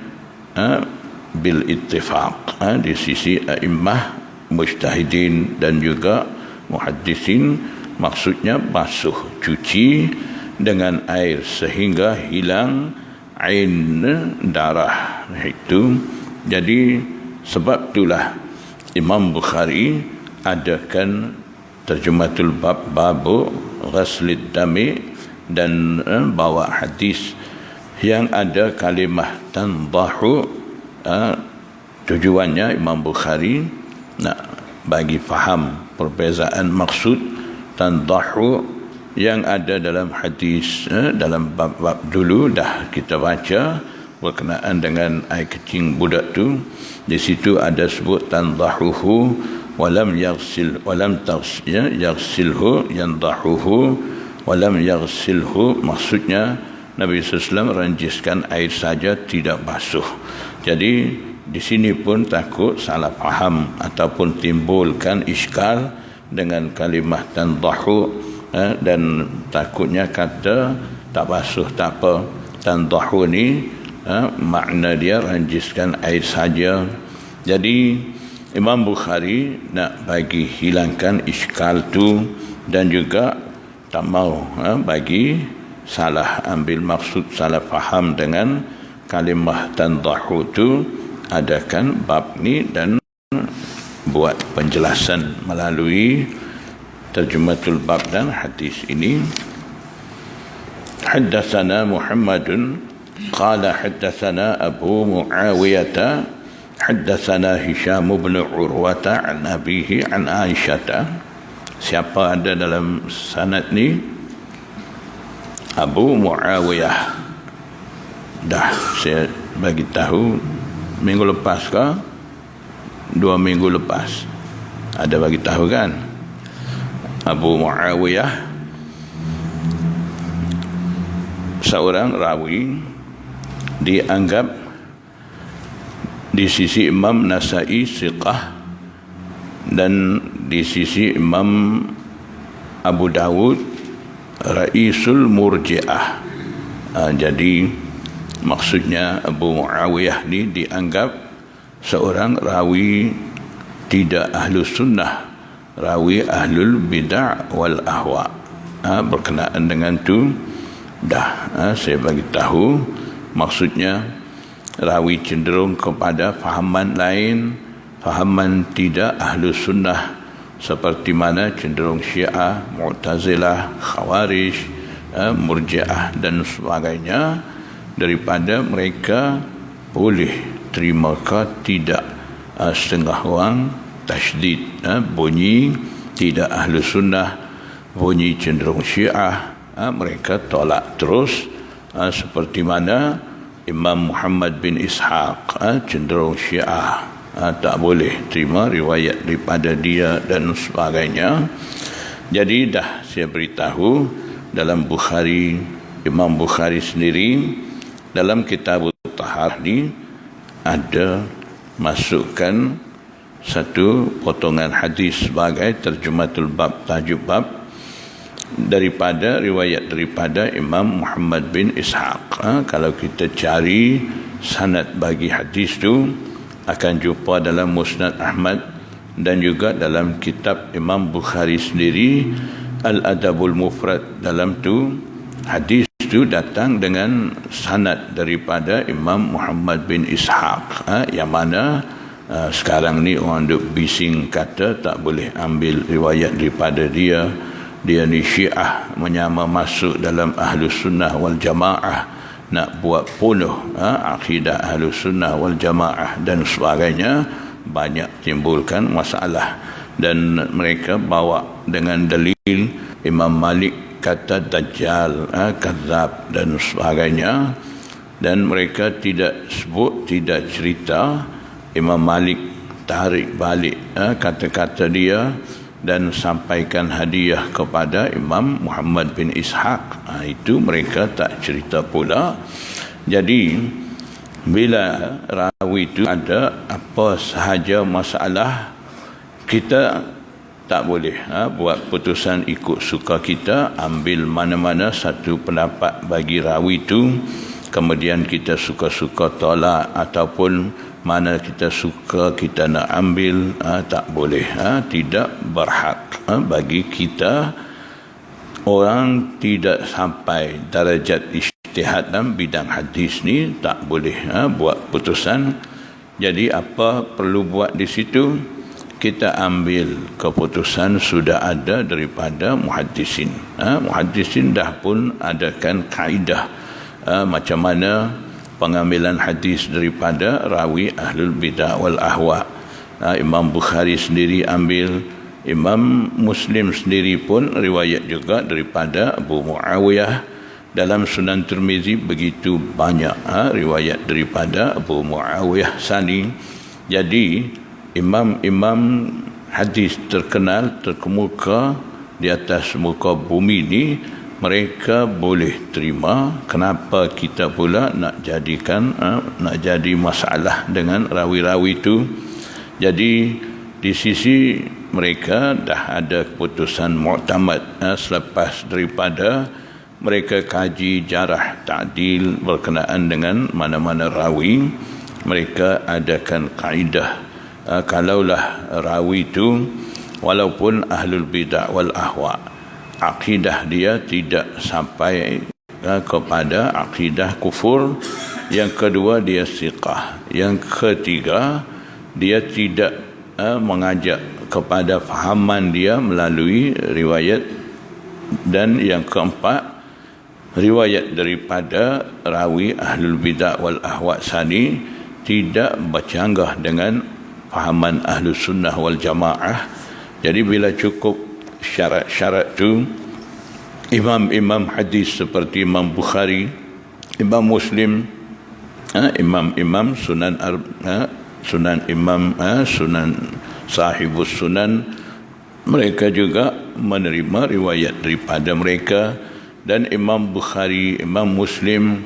bil ittifaq di sisi a'immah mujtahidin dan juga muhaddisin, maksudnya basuh, cuci dengan air sehingga hilang ain darah itu. Jadi sebab itulah Imam Bukhari adakan terjematul bab, babu ghaslid dami, dan bawa hadis yang ada kalimah tandahu. Tujuannya Imam Bukhari nak bagi faham perbezaan maksud tandahu yang ada dalam hadis. Dalam bab-bab dulu dah kita baca berkenaan dengan air kecing budak tu. Di situ ada sebut tandahuhu walam yaghsilhu yandahuhu walam yaghsilhu, maksudnya Nabi SAW ranjiskan air saja, tidak basuh. Jadi di sini pun takut salah faham ataupun timbulkan iskal dengan kalimah tandahu, dan takutnya kata tak basuh tak apa. Tandahu ni makna dia ranjiskan air saja. Jadi Imam Bukhari nak bagi hilangkan iskal tu, dan juga tak mau bagi salah ambil maksud, salah faham dengan kalimah tandahu tu, adakan bab ni dan buat penjelasan melalui terjematul bab dan hadis ini. Haddatsana Muhammadun qala haddatsana Abu Muawiyah haddatsana Hisham bin Urwah an abihi an Aisyah. Siapa ada dalam sanad ni? Abu Muawiyah. Dah saya bagi tahu minggu lepas ke 2 minggu lepas ada bagi tahu kan. Abu Muawiyah seorang rawi, dianggap di sisi Imam Nasai siqah, dan di sisi Imam Abu Dawud Raisul Murji'ah. Jadi maksudnya Abu Muawiyah ni dianggap seorang rawi tidak ahlu sunnah, rawi ahlul bid'ah wal ahwa. Berkenaan dengan tu dah saya bagi tahu, maksudnya rawi cenderung kepada fahaman lain, fahaman tidak ahlu sunnah, seperti mana cenderung Syiah, Mu'tazilah, Khawarij, Murji'ah dan sebagainya. Daripada mereka boleh terima ke tidak setengah orang tasydid, bunyi tidak ahlu sunnah, bunyi cenderung Syiah, mereka tolak terus. Seperti mana Imam Muhammad bin Ishaq cenderung Syiah, tak boleh terima riwayat daripada dia dan sebagainya. Jadi dah saya beritahu dalam Bukhari, Imam Bukhari sendiri dalam kitab Taharah ni ada masukkan satu potongan hadis sebagai terjematul bab, tajuk bab, daripada riwayat daripada Imam Muhammad bin Ishaq. Kalau kita cari sanad bagi hadis tu akan jumpa dalam Musnad Ahmad dan juga dalam kitab Imam Bukhari sendiri Al-Adabul Mufrad. Dalam tu hadis tu datang dengan sanad daripada Imam Muhammad bin Ishaq, yang mana sekarang ni orang duk bising kata tak boleh ambil riwayat daripada dia. Dia ni Syiah, menyama masuk dalam Ahlus Sunnah wal Jamaah, nak buat punah akidah Ahlus Sunnah wal Jamaah dan sebagainya. Banyak timbulkan masalah, dan mereka bawa dengan dalil Imam Malik kata Dajjal, kadzab dan sebagainya, dan mereka tidak sebut, tidak cerita Imam Malik tarik balik kata-kata dia dan sampaikan hadiah kepada Imam Muhammad bin Ishaq. Itu mereka tak cerita pula. Jadi bila rawi itu ada apa sahaja masalah, kita tak boleh buat putusan ikut suka kita, ambil mana-mana satu pendapat bagi rawi itu, kemudian kita suka-suka tolak, ataupun mana kita suka kita nak ambil. Tak boleh, tidak berhak bagi kita. Orang tidak sampai darajat ijtihad dalam bidang hadis ni tak boleh buat putusan. Jadi apa perlu buat di situ? Kita ambil keputusan sudah ada daripada muhaddisin. Muhaddisin dah pun adakan kaedah macam mana pengambilan hadis daripada rawi ahlul bidah wal ahwa. Imam Bukhari sendiri ambil Imam Muslim sendiri pun riwayat juga daripada Abu Muawiyah. Dalam Sunan Tirmizi begitu banyak riwayat daripada Abu Muawiyah Sani. Jadi imam-imam hadis terkenal, terkemuka di atas muka bumi ni, mereka boleh terima. Kenapa kita pula nak jadi masalah dengan rawi-rawi itu? Jadi di sisi mereka dah ada keputusan mu'tamad selepas daripada mereka kaji jarah ta'dil berkenaan dengan mana-mana rawi. Mereka adakan kaedah, kalaulah rawi itu walaupun ahlul bid'ah wal ahwa, akidah dia tidak sampai kepada akidah kufur. Yang kedua, dia siqah. Yang ketiga, dia tidak mengajak kepada fahaman dia melalui riwayat. Dan yang keempat, riwayat daripada rawi ahlul bid'ah wal ahwa sani tidak bercanggah dengan fahaman ahlus sunnah wal jamaah. Jadi bila cukup syarat-syarat tu, imam-imam hadis seperti Imam Bukhari, Imam Muslim, imam-imam sunan sahibus sunan, mereka juga menerima riwayat daripada mereka. Dan Imam Bukhari, Imam Muslim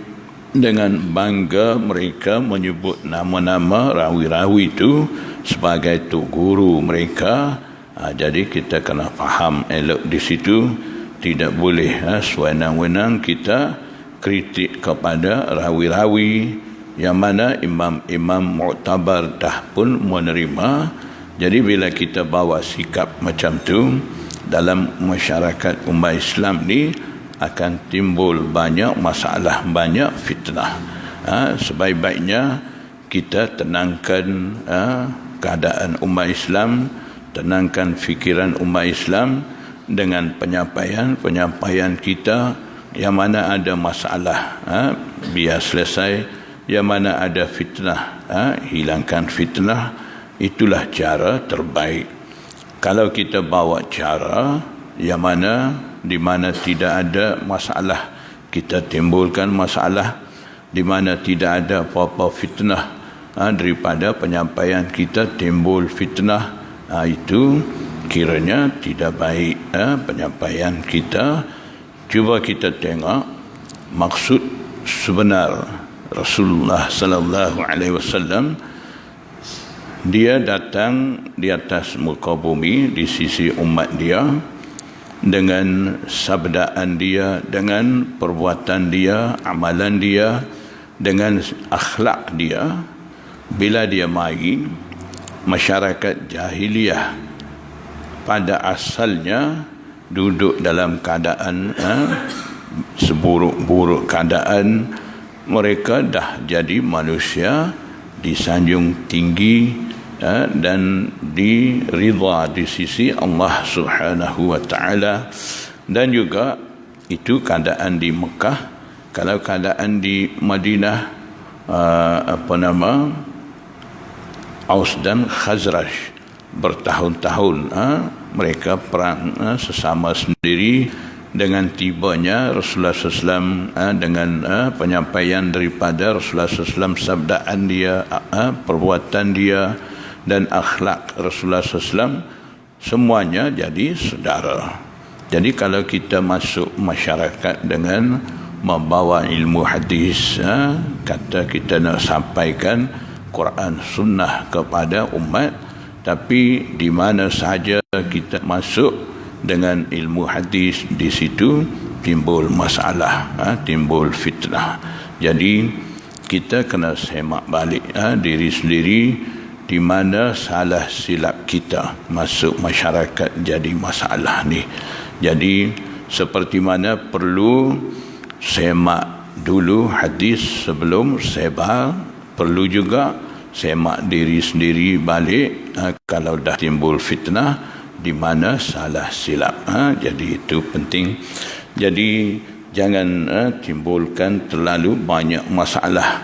dengan bangga mereka menyebut nama-nama rawi-rawi itu sebagai tu guru mereka. Jadi kita kena faham elok di situ. Tidak boleh sewenang-wenang kita kritik kepada rawi-rawi yang mana imam-imam mu'tabar dah pun menerima. Jadi bila kita bawa sikap macam tu dalam masyarakat umat Islam ni, akan timbul banyak masalah, banyak fitnah. Sebaik-baiknya kita tenangkan keadaan umat Islam, tenangkan fikiran umat Islam dengan penyampaian kita. Yang mana ada masalah, biar selesai. Yang mana ada fitnah, hilangkan fitnah. Itulah cara terbaik. Kalau kita bawa cara yang mana di mana tidak ada masalah, kita timbulkan masalah. Di mana tidak ada apa-apa fitnah, daripada penyampaian kita timbul fitnah, itu kiranya tidak baik penyampaian kita. Cuba kita tengok maksud sebenar Rasulullah sallallahu alaihi wasallam. Dia datang di atas muka bumi di sisi umat dia dengan sabdaan dia, dengan perbuatan dia, amalan dia, dengan akhlak dia. Bila dia mari, masyarakat jahiliyah pada asalnya duduk dalam keadaan seburuk-buruk keadaan. Mereka dah jadi manusia disanjung tinggi dan diridha di sisi Allah Subhanahu wa taala. Dan juga itu keadaan di Mekah. Kalau keadaan di Madinah, Aus dan Khazraj bertahun-tahun mereka perang sesama sendiri. Dengan tibanya Rasulullah SAW, dengan penyampaian daripada Rasulullah SAW, sabdaan dia, perbuatan dia dan akhlak Rasulullah SAW, semuanya jadi saudara. Jadi kalau kita masuk masyarakat dengan membawa ilmu hadis, kata kita nak sampaikan Quran Sunnah kepada umat, tapi di mana sahaja kita masuk dengan ilmu hadis, di situ timbul masalah, timbul fitnah. Jadi kita kena semak balik diri sendiri, di mana salah silap kita masuk masyarakat jadi masalah ni. Jadi seperti mana perlu semak dulu hadis sebelum sebar, perlu juga semak diri sendiri balik kalau dah timbul fitnah, di mana salah silap. Jadi itu penting. Jadi jangan timbulkan terlalu banyak masalah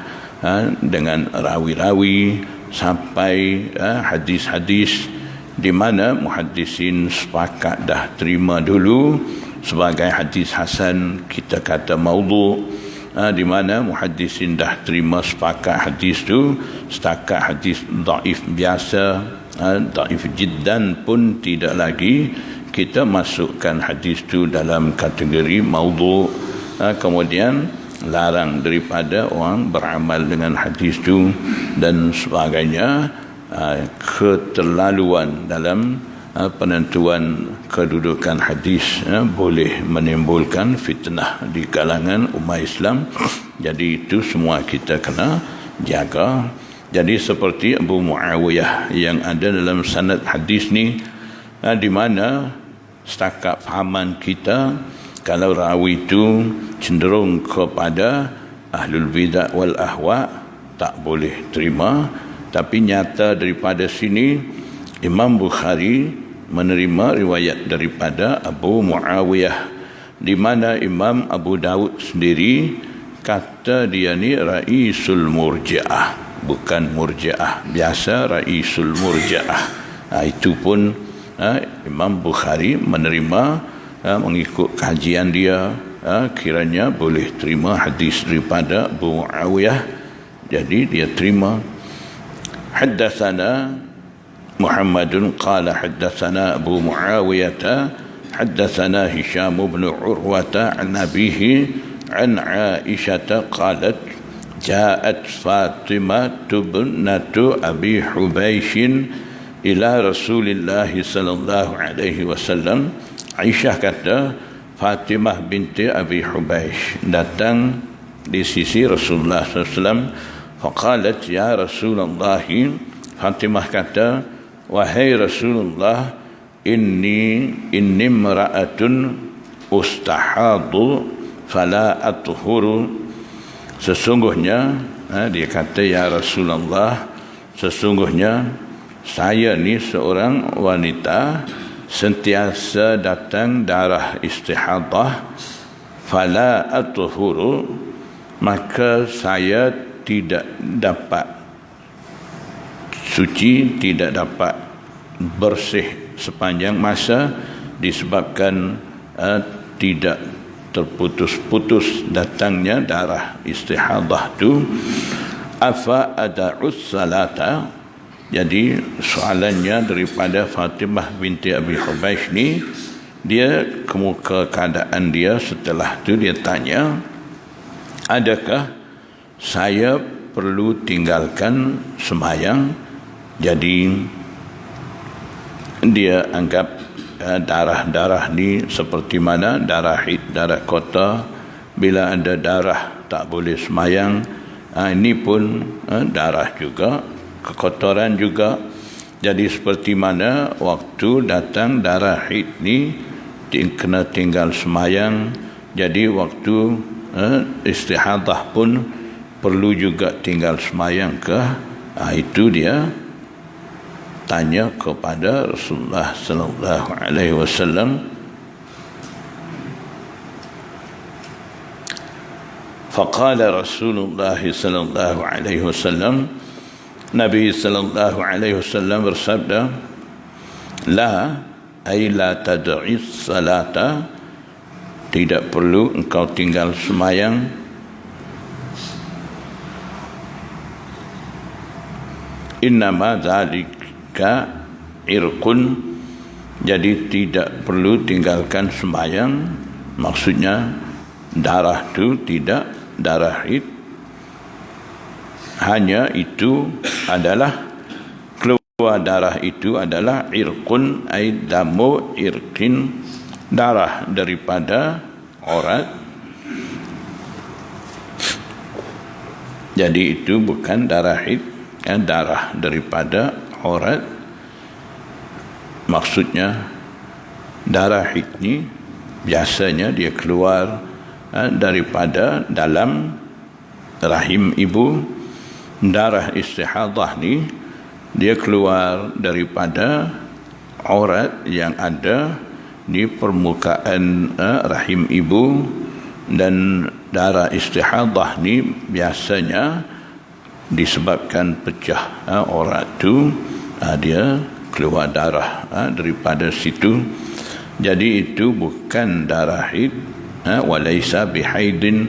dengan rawi-rawi sampai hadis-hadis di mana muhaddisin sepakat dah terima dulu sebagai hadis hasan, kita kata maudhu'. Di mana muhaddisin dah terima sepakat hadis tu setakat hadis dhaif biasa, dhaif jiddan pun tidak lagi, kita masukkan hadis tu dalam kategori maudhu'. Kemudian larang daripada orang beramal dengan hadis tu dan sebagainya. Keterlaluan dalam penentuan kedudukan hadis boleh menimbulkan fitnah di kalangan umat Islam. Jadi itu semua kita kena jaga. Jadi seperti Abu Muawiyah yang ada dalam sanad hadis ni, di mana setakat fahaman kita, kalau rawi itu cenderung kepada ahlul bidah wal ahwa, tak boleh terima. Tapi nyata daripada sini Imam Bukhari menerima riwayat daripada Abu Muawiyah, di mana Imam Abu Daud sendiri kata dia ni Raisul Murji'ah, bukan Murji'ah biasa, Raisul Murji'ah. Itu pun Imam Bukhari menerima, mengikut kajian dia, kiranya boleh terima hadis daripada Abu Muawiyah. Jadi dia terima. Haddatsana Muhammadun qala haddatsana Abu Muawiyah haddatsana Hisham bin Urwah an abihi an Aisyah qalat ja'at Fatimah bint Abi Hubaish ila Rasulillah sallallahu alaihi wasallam. Aisyah kata Fatimah binti Abi Hubaish datang di sisi Rasulullah sallallahu alaihi wasallam. Faqalat ya Rasulullah, Fatimah kata, wahai Rasulullah, inni imra'atun ustahadu fala athuru. Sesungguhnya, dia kata ya Rasulullah, sesungguhnya saya ni seorang wanita sentiasa datang darah istihadah, fala athuru, maka saya tidak dapat suci, tidak dapat bersih sepanjang masa disebabkan tidak terputus-putus datangnya darah istihadah tu. Afa ada'us salata. Jadi soalannya daripada Fatimah binti Abi Hubaish ni, dia kemuka keadaan dia setelah tu dia tanya, adakah saya perlu tinggalkan sembahyang? Jadi dia anggap darah-darah ni seperti mana darah haid, darah kota. Bila ada darah tak boleh sembahyang. Ini pun darah juga, kekotoran juga. Jadi seperti mana waktu datang darah haid ni kena tinggal sembahyang. Jadi waktu istihadah pun perlu juga tinggal sembahyang ke? Itu dia tanya kepada Rasulullah sallallahu alaihi wasallam. Faqala Rasulullah sallallahu alaihi wasallam, Nabi sallallahu alaihi wasallam bersabda, la ay la tad'i salata, tidak perlu engkau tinggal sembahyang. Innama dzalika irqun, jadi tidak perlu tinggalkan sembahyang, maksudnya darah tu tidak darah haid, hanya itu adalah keluar darah itu adalah irqun ay damu irqin, darah daripada aurat. Jadi itu bukan darah haid, darah daripada aurat. Maksudnya darah haid ni biasanya dia keluar daripada dalam rahim ibu. Darah istihadah ni dia keluar daripada aurat yang ada di permukaan rahim ibu. Dan darah istihadah ni biasanya disebabkan pecah aurat tu, dia keluar darah daripada situ. Jadi itu bukan darah haid, walaysa bihaidin,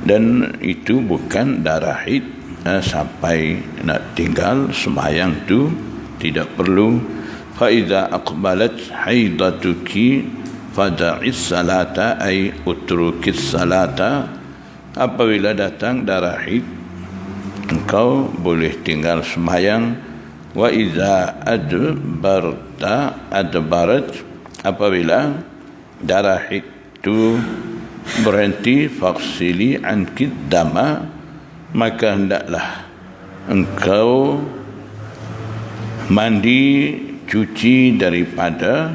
dan itu bukan darah haid sampai nak tinggal sembahyang tu tidak perlu. Fa idza aqbalat haidatuki fada'is salata ay utrukis salata, apabila datang darah haid engkau boleh tinggal sembahyang. Wa idza adbarat, apabila darah haid itu berhenti, faksili ankid dama, maka hendaklah engkau mandi, cuci daripada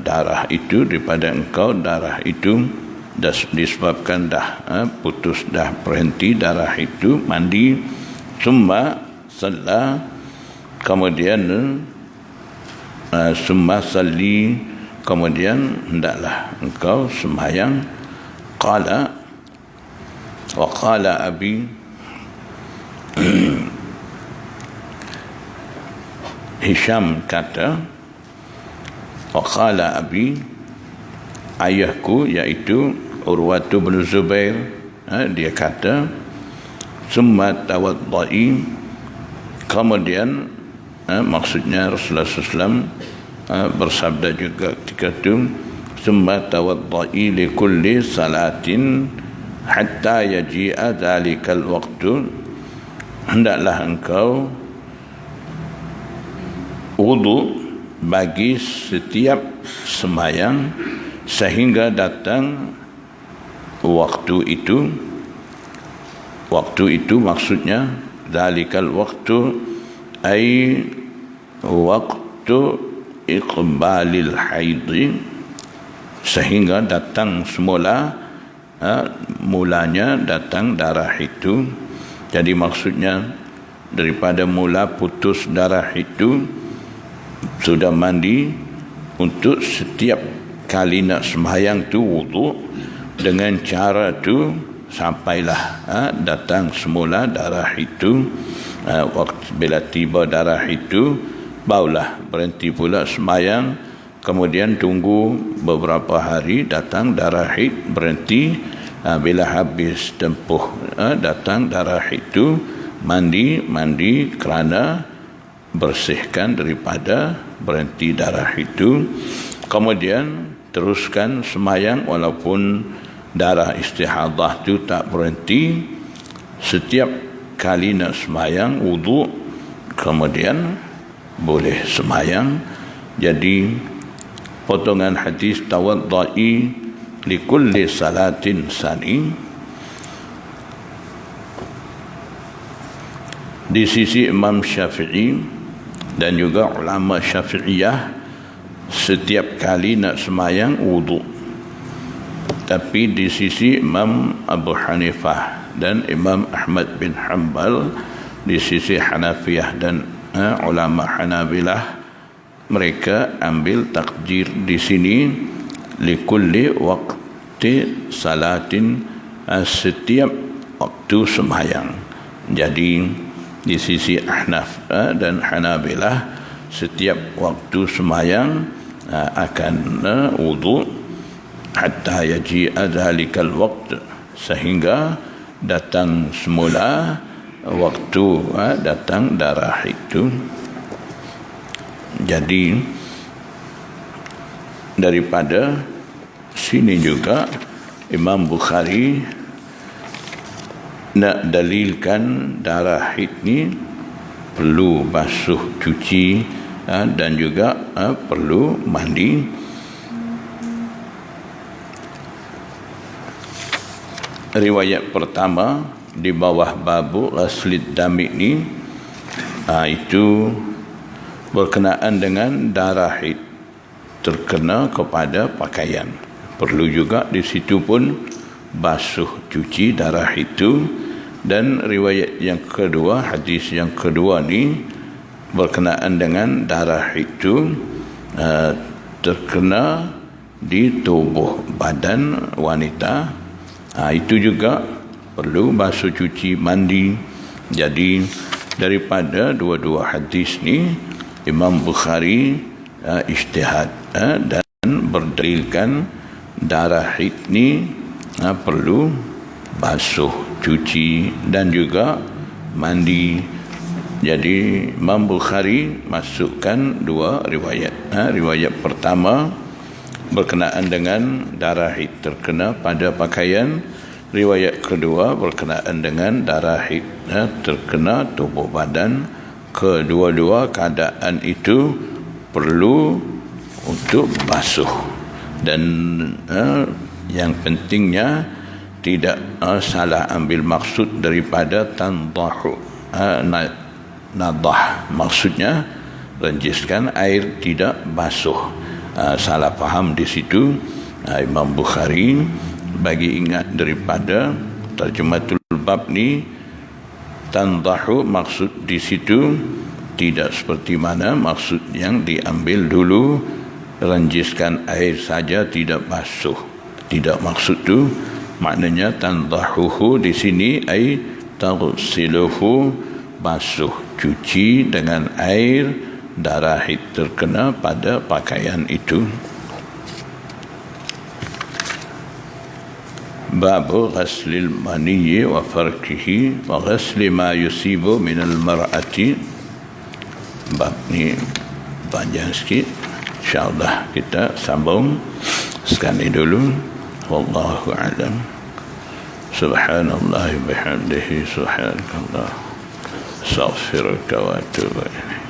darah itu, daripada engkau darah itu disebabkan dah putus, dah berhenti darah itu, mandi. Summa salla, kemudian summa salli, kemudian hendaklah engkau sembahyang. Qala wa qala abi, Hisham kata, wa qala abi, ayahku iaitu Urwatu bin Zubair, dia kata, summa tawaddai, kemudian maksudnya Rasulullah SAW bersabda juga ketika itu, summa tawaddai li kulli salatin hatta yaji'a dhalikal waqtu, hendaklah engkau wudu bagi setiap sembahyang sehingga datang waktu itu. Waktu itu maksudnya dhalikal waktu ay waktu iqbalil haidhi, sehingga datang semula mulanya datang darah itu. Jadi maksudnya daripada mula putus darah itu sudah mandi, untuk setiap kali nak sembahyang tu wudu dengan cara tu sampailah datang semula darah itu. Waktu bila tiba darah itu barulah berhenti pula sembahyang, kemudian tunggu beberapa hari datang darah haid, berhenti. Bila habis tempoh datang darah itu, mandi kerana bersihkan daripada berhenti darah itu, kemudian teruskan sembahyang walaupun darah istihadah itu tak berhenti. Setiap kali nak sembahyang wudu, kemudian boleh sembahyang. Jadi potongan hadis tawaddai li kulli salatin sani, di sisi Imam Syafi'i dan juga ulama Syafi'iyah, setiap kali nak sembahyang wudu. Tapi di sisi Imam Abu Hanifah dan Imam Ahmad bin Hanbal, di sisi Hanafiyah dan ulama Hanabilah, mereka ambil takdir di sini likulli waqti salatin, setiap waktu sembahyang. Jadi di sisi Ahnaf dan Hanabilah, setiap waktu sembahyang akan wudu hatta yaji'a dhalikal waqt, sehingga datang semula waktu datang darah itu. Jadi daripada sini juga Imam Bukhari nak dalilkan darah haid ni perlu basuh cuci dan juga perlu mandi. Riwayat pertama di bawah babu ghaslid dami ni itu berkenaan dengan darah haid terkena kepada pakaian. Perlu juga di situ pun basuh cuci darah itu. Dan riwayat yang kedua, hadis yang kedua ni berkenaan dengan darah itu terkena di tubuh badan wanita. Itu juga perlu basuh cuci, mandi. Jadi daripada dua-dua hadis ni Imam Bukhari ijtihad dan berdalilkan darah haid ni perlu basuh, cuci dan juga mandi. Jadi Imam Bukhari masukkan dua riwayat. Riwayat pertama berkenaan dengan darah haid terkena pada pakaian. Riwayat kedua berkenaan dengan darah haid terkena tubuh badan. Kedua-dua keadaan itu perlu untuk basuh. Dan yang pentingnya tidak salah ambil maksud daripada tandahu, nadah, maksudnya renjiskan air, tidak basuh. Salah faham di situ. Imam Bukhari bagi ingat daripada terjematul bab ni, tandahu maksud di situ tidak seperti mana maksud yang diambil dulu, renjiskan air saja tidak basuh. Tidak maksud tu. Maknanya tandahuhu di sini ai taghsiluhu, basuh, cuci dengan air darah haid terkena pada pakaian itu. Babu ghaslil maniyyi wa farkihi wa ghasli ma yusibu minal mar'ati. Bab ni panjang sikit, insyaAllah kita sambung sekali dulu. Wallahu a'lam. Subhanallah bihamdihi, subhanakallah, astaghfiruka wa atubu ilaik.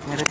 Merah.